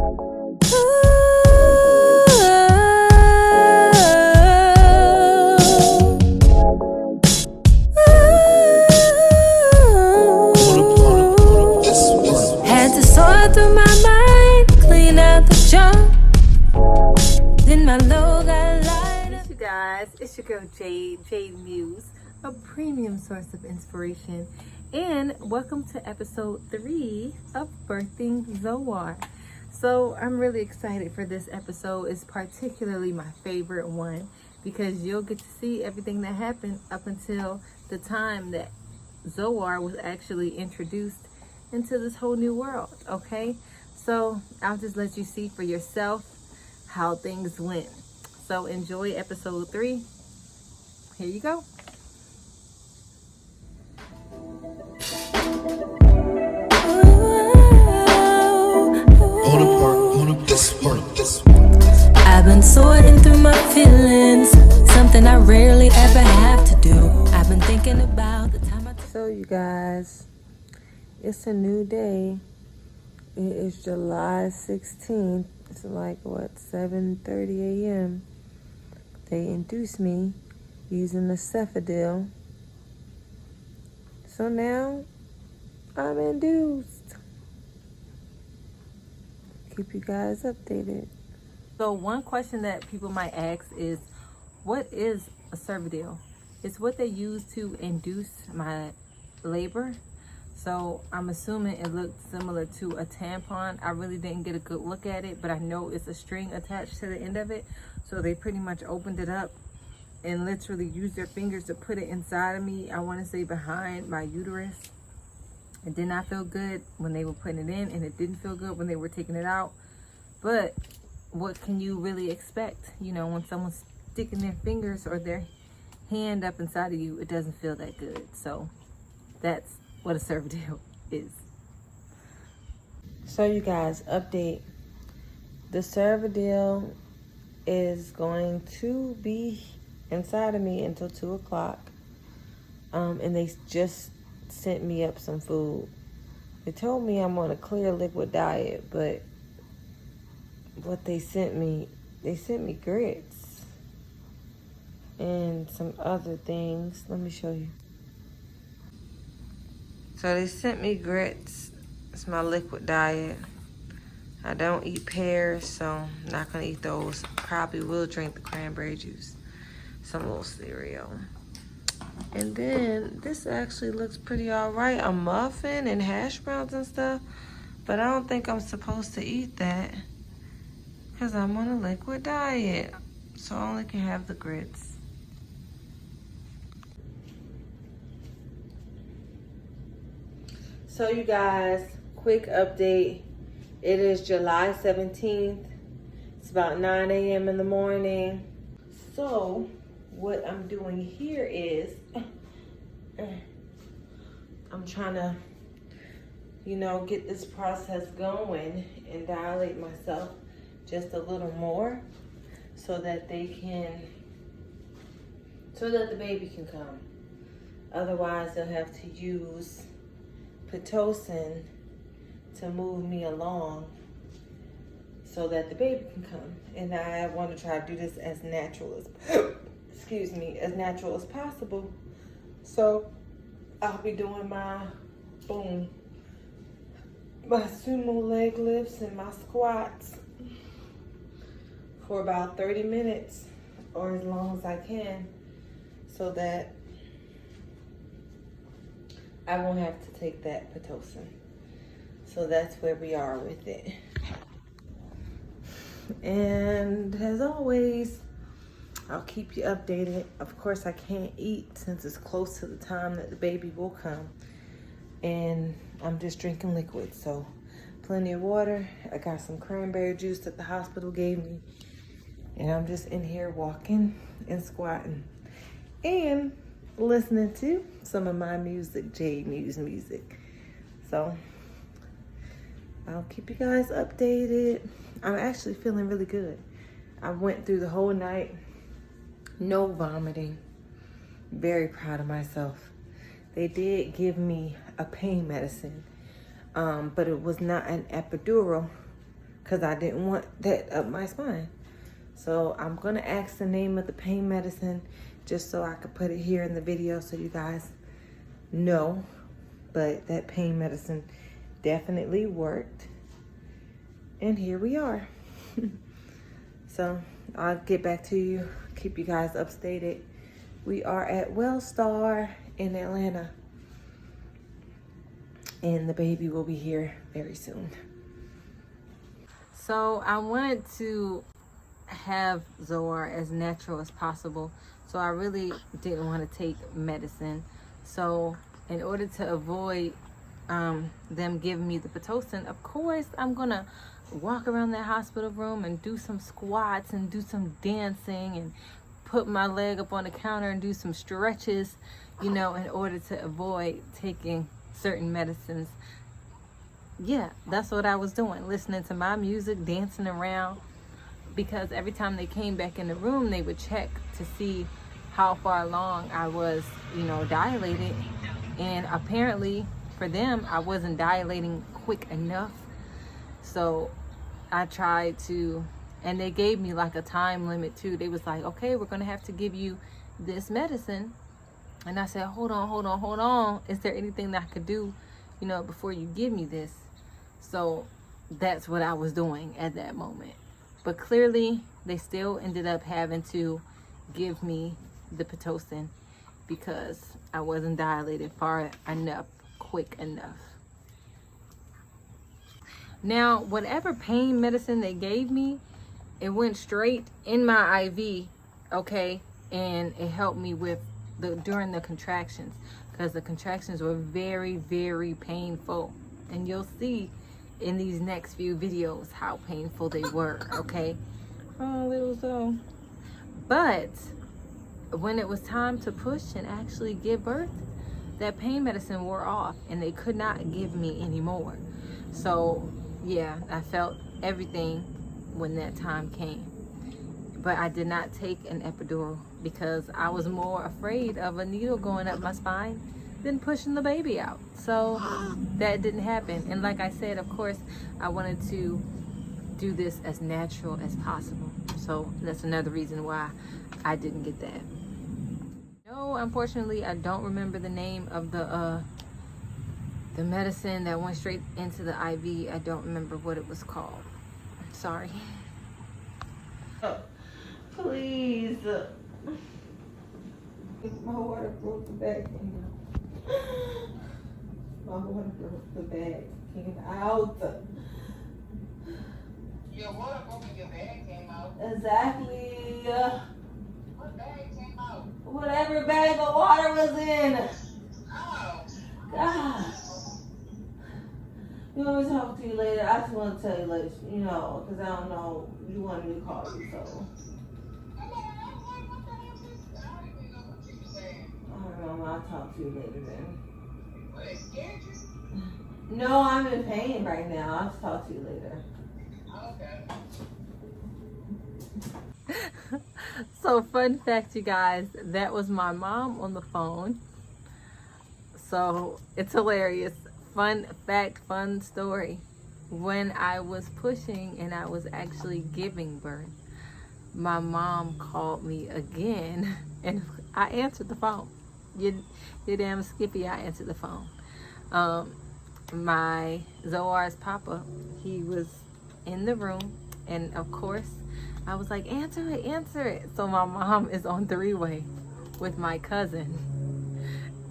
Had to sort through my mind, clean out the junk. Then my low got lighter. You guys, it's your girl Jade Muse, a premium source of inspiration, and welcome to episode 3 of Birthing Zoar. So I'm really excited for this episode. It's particularly my favorite one because you'll get to see everything that happened up until the time that Zoar was actually introduced into this whole new world. Okay, so I'll just let you see for yourself how things went. So enjoy episode 3. Here you go. I've been sorting through my feelings, something I rarely ever have to do. I've been thinking about the time So you guys, it's a new day. It is July 16th. It's like, what, 7:30 a.m. They induced me using the cervidale. So now I'm induced. Keep you guys updated. So one question that people might ask is, what is a cervidale? It's what they use to induce my labor. So I'm assuming it looked similar to a tampon. I really didn't get a good look at it, but I know it's a string attached to the end of it. So they pretty much opened it up and literally used their fingers to put it inside of me. I want to say behind my uterus. It did not feel good when they were putting it in, and it didn't feel good when they were taking it out. But what can you really expect? You know, when someone's sticking their fingers or their hand up inside of you, it doesn't feel that good. So that's what a cervidale is. So you guys, update. The cervidale is going to be inside of me until 2 o'clock. And they just sent me up some food. They told me I'm on a clear liquid diet, but what they sent me grits and some other things. Let me show you. So they sent me grits. It's my liquid diet. I don't eat pears, so I'm not gonna eat those. Probably will drink the cranberry juice. Some little cereal. And then this actually looks pretty all right. A muffin and hash browns and stuff. But I don't think I'm supposed to eat that because I'm on a liquid diet. So I only can have the grits. So you guys, quick update. It is July 17th. It's about 9 a.m. in the morning. So what I'm doing here is I'm trying to, get this process going and dilate myself just a little more so that the baby can come. Otherwise, they'll have to use Pitocin to move me along so that the baby can come. And I want to try to do this as natural as as natural as possible. So I'll be doing my sumo leg lifts and my squats for about 30 minutes or as long as I can so that I won't have to take that Pitocin. So that's where we are with it. And as always, I'll keep you updated. Of course, I can't eat since it's close to the time that the baby will come. And I'm just drinking liquid, so plenty of water. I got some cranberry juice that the hospital gave me. And I'm just in here walking and squatting. And listening to some of my music, Jade Muse music. So I'll keep you guys updated. I'm actually feeling really good. I went through the whole night, no vomiting. Very proud of myself. They did give me a pain medicine, but it was not an epidural because I didn't want that up my spine. So I'm gonna ask the name of the pain medicine just so I could put it here in the video so you guys know. But that pain medicine definitely worked. And here we are. So I'll get back to you, keep you guys updated. We are at Wellstar in Atlanta. And the baby will be here very soon. So I wanted to have Zoar as natural as possible. So I really didn't want to take medicine. So in order to avoid them giving me the Pitocin, of course, I'm going to walk around that hospital room and do some squats and do some dancing and put my leg up on the counter and do some stretches, you know, in order to avoid taking certain medicines. Yeah, that's what I was doing, listening to my music, dancing around, because every time they came back in the room, they would check to see how far along I was, you know, dilated. And apparently for them, I wasn't dilating quick enough. So I tried to, and they gave me like a time limit too. They was like, okay, we're gonna have to give you this medicine. And I said, hold on. Is there anything that I could do, you know, before you give me this? So that's what I was doing at that moment. But clearly they still ended up having to give me the Pitocin because I wasn't dilated far enough, quick enough. Now, whatever pain medicine they gave me, it went straight in my IV, okay? And it helped me with during the contractions, because the contractions were very, very painful. And you'll see in these next few videos how painful they were, okay? Oh, little Zoe. But when it was time to push and actually give birth, that pain medicine wore off and they could not give me any more. So yeah, I felt everything when that time came. But I did not take an epidural because I was more afraid of a needle going up my spine than pushing the baby out. So that didn't happen. And like I said, of course, I wanted to do this as natural as possible. So that's another reason why I didn't get that. No, unfortunately, I don't remember the name of the medicine that went straight into the IV. I don't remember what it was called. Sorry. Oh, please. My water broke the bag. My water broke the bag. Came out. Your water broke and your bag came out. Exactly. What bag came out? Whatever bag of water was in. Oh. God. You want me to talk to you later? I just want to tell you later, you know, because I don't know. You wanted me to call you, so. I'll talk to you later then. Well, it scared you? No, I'm in pain right now. I'll just talk to you later. Okay. So fun fact, you guys, that was my mom on the phone. So it's hilarious. Fun fact, fun story. When I was pushing and I was actually giving birth, my mom called me again and I answered the phone. You damn Skippy, I answered the phone. My Zoar's papa, he was in the room, and of course I was like, answer it. So my mom is on three-way with my cousin,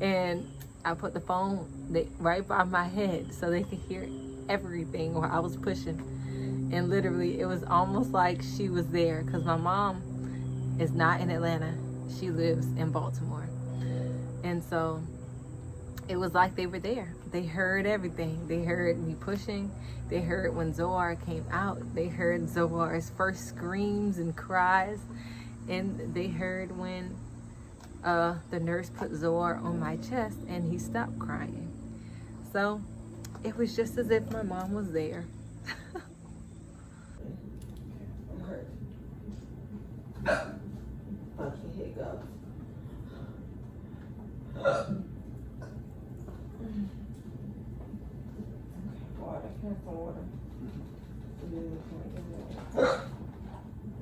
and I put the phone right by my head so they could hear everything while I was pushing. And literally it was almost like she was there, because my mom is not in Atlanta, she lives in Baltimore. And so it was like they were there. They heard everything. They heard me pushing. They heard when Zoar came out. They heard Zoar's first screams and cries. And they heard when the nurse put Zoar on my chest and he stopped crying. So it was just as if my mom was there. It hurt. Okay, here it goes. Water, can I have some water? do.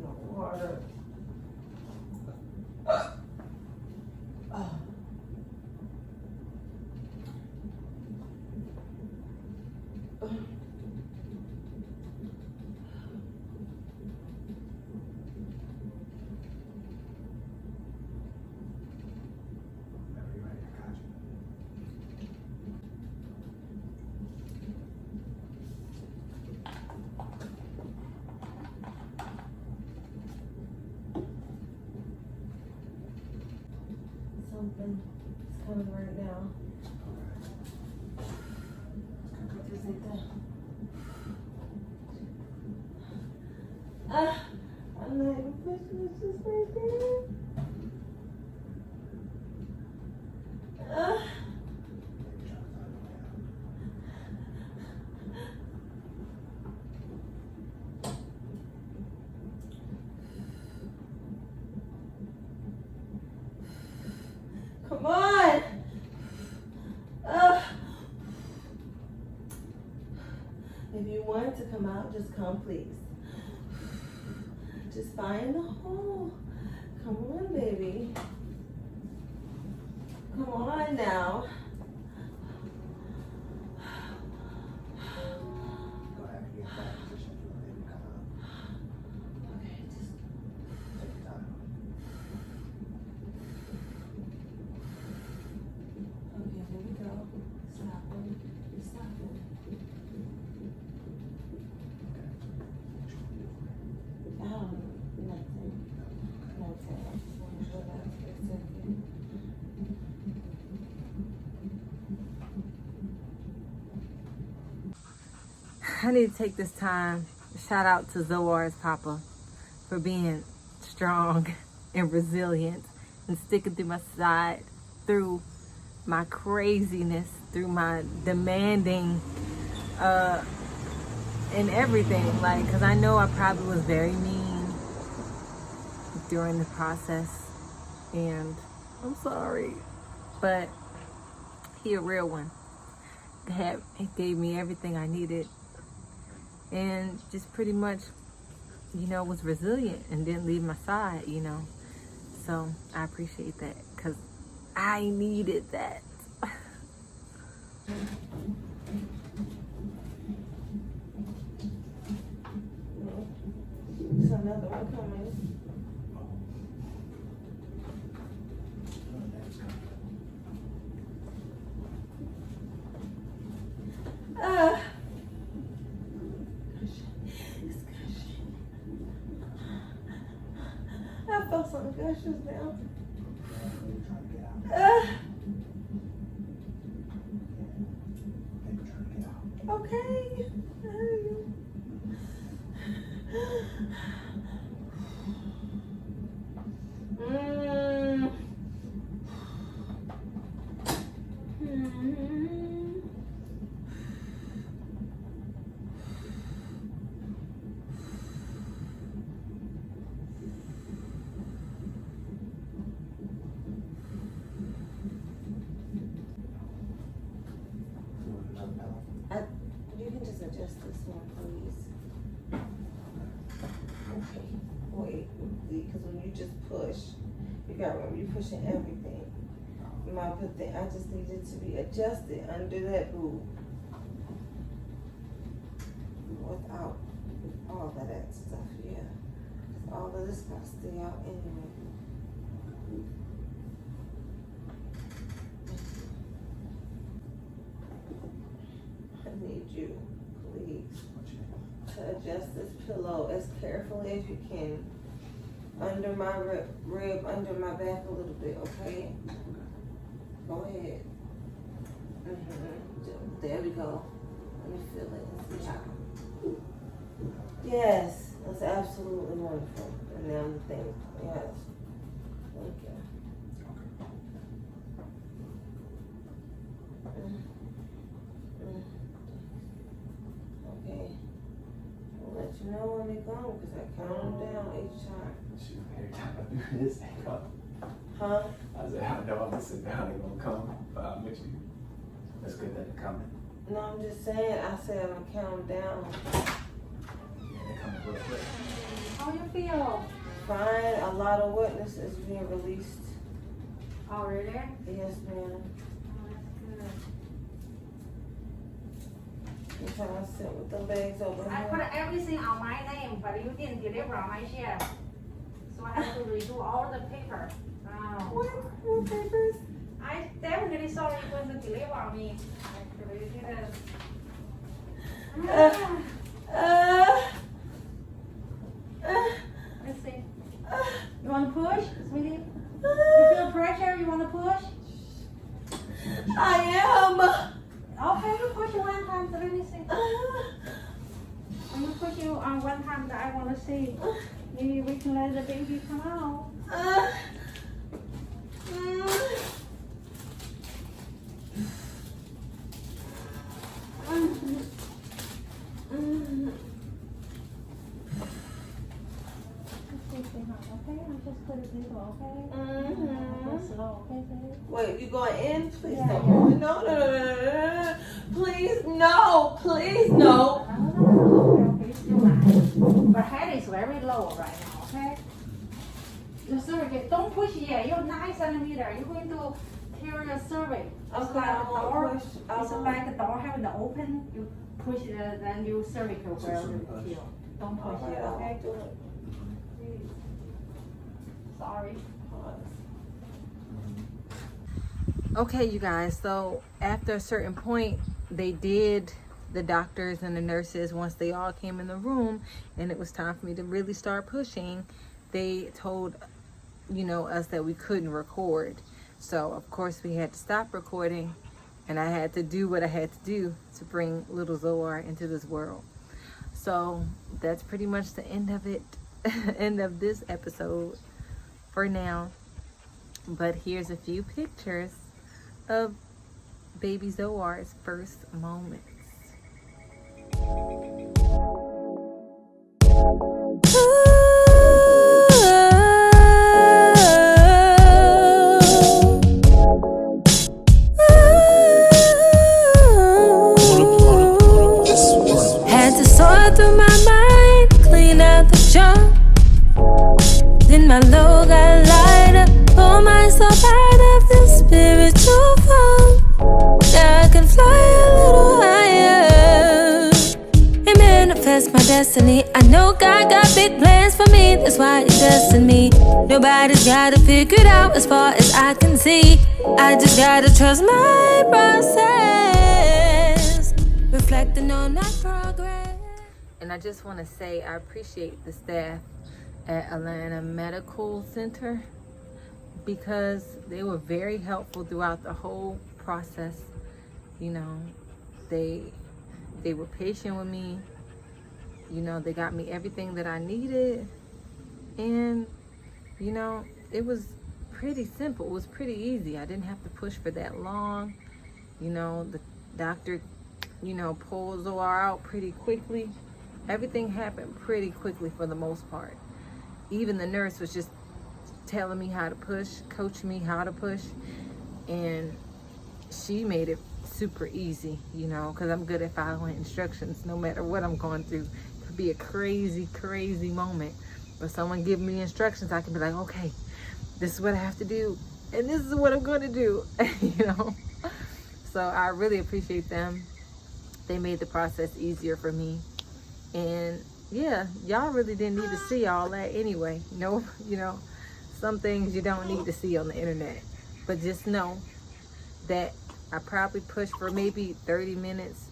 No water. Something is coming right now. Just need to. I'm not even pushing this just right there. Come on! If you want to come out, just come, please. Just find the hole. Come on, baby. Come on now. Go ahead and get that position if you want him to come out. Okay, just Take your time. okay, here we go. Stop it. Stop it. I don't know. Nothing. Nothing. I just want to relax for a second. I need to take this time to shout out to Zoar's papa for being strong and resilient and sticking through my side through my craziness, through my demanding and everything. Like, because I know I probably was very mean during the process, and I'm sorry, but he a real one. He gave me everything I needed and just pretty much, you know, was resilient and didn't leave my side, you know. So I appreciate that because I needed that. There's another one coming. I felt some gushes now. Okay. You can just adjust this one, please. Okay. Wait, because when you just push, you gotta remember you're pushing everything. You might put the, I just need it to be adjusted under that boob. Without all of that stuff, yeah. 'Cause all of this gotta stay out anyway. I need you, please, to adjust this pillow as carefully as you can under my rib, under my back a little bit, okay? Go ahead. There we go. Let me feel it and see how. Yes, that's absolutely wonderful. And now the thing, yes. Thank you. Okay. I'll let you know when they go because I count them down each time. Shoot, every time I do this, they come. Huh? I said, I know I'm gonna sit down, they're gonna come, but I'll make sure you. That's good that they're coming. No, I'm just saying, I said I'm gonna count them down. you? Fine. A lot of witnesses being released. Oh, really? Yes, ma'am. I'm trying to sit with the legs over I put here. everything on my name, but you didn't deliver on my share. So I have to redo all the paper. What papers? I definitely saw you going to deliver on me. Actually, you didn't. Let's see. You want to push, sweetie? You feel pressure? You want to push? I am. Okay, you push one time. So let me see. I'm gonna push you on one time that I want to see. Maybe we can let the baby come out. Okay, I'll just put it little, okay? Go slow, okay, baby? Wait, you going in? Please Yeah, don't. No. Please, no. Please, no. No, okay, still not. But head is very low right now, okay? The cervix, don't push yet. You're 9 centimeters. You're going to tear your cervix. It's Okay, like I a won't door. push. It's like a door having to open. You push it, then your cervix will heal. Don't push Alright, it, I okay? won't do it. Please. Sorry. Okay, you guys, so after a certain point, the doctors and the nurses, once they all came in the room and it was time for me to really start pushing, they told, us that we couldn't record. So, of course, we had to stop recording, and I had to do what I had to do to bring little Zoar into this world. So, that's pretty much the end of it, end of this episode for now. But here's a few pictures of baby Zoar's first moments. Had to sort through my mind, clean out the junk. Then my load got lighter, pull myself out of this spiritual funk. Now I can fly a little higher and manifest my destiny. I know God got big plans for me, that's why He destined me. Nobody's gotta figure it out as far as I can see. I just gotta trust my process, reflecting on my progress. And I just want to say I appreciate the staff at Atlanta Medical Center because they were very helpful throughout the whole process. They were patient with me. They got me everything that I needed, and it was pretty simple. It was pretty easy. I didn't have to push for that long. The doctor pulled Zoar out pretty quickly. Everything happened pretty quickly for the most part. Even the nurse was just telling me how to push, coaching me how to push, and she made it super easy, because I'm good at following instructions no matter what I'm going through. It could be a crazy, crazy moment, but someone give me instructions, I can be like, okay, this is what I have to do, and this is what I'm going to do, So I really appreciate them. They made the process easier for me. And yeah, y'all really didn't need to see all that anyway. No, some things you don't need to see on the internet. But just know that I probably pushed for maybe 30 minutes,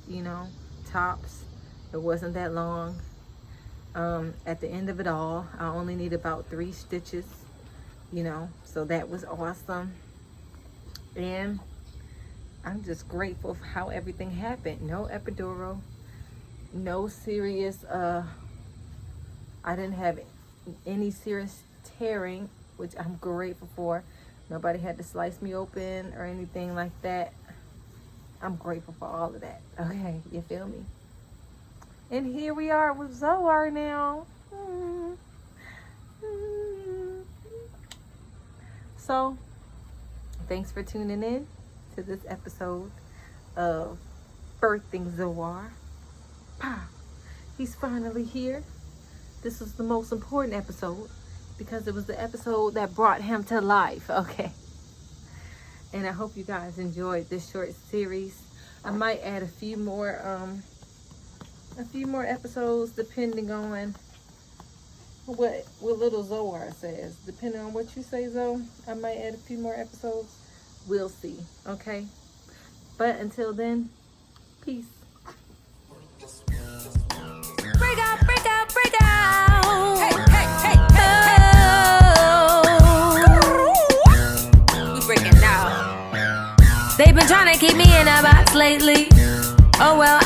tops. It wasn't that long. At the end of it all, I only need about 3 stitches, so that was awesome. And I'm just grateful for how everything happened. No epidural. No serious, I didn't have any serious tearing, which I'm grateful for. Nobody had to slice me open or anything like that. I'm grateful for all of that. Okay, you feel me? And here we are with Zoar now. So, thanks for tuning in to this episode of Birthing Zoar. He's finally here. this was the most important episode because it was the episode that brought him to life. Okay. And I hope you guys enjoyed this short series. I might add a few more episodes depending on what little Zoar says. Depending on what you say, Zo, I might add a few more episodes. We'll see. Okay. But until then, peace. Break out, break out, break out. Hey, hey, hey, hey, hey. We breaking now. They've been trying to keep me in a box lately. Oh well,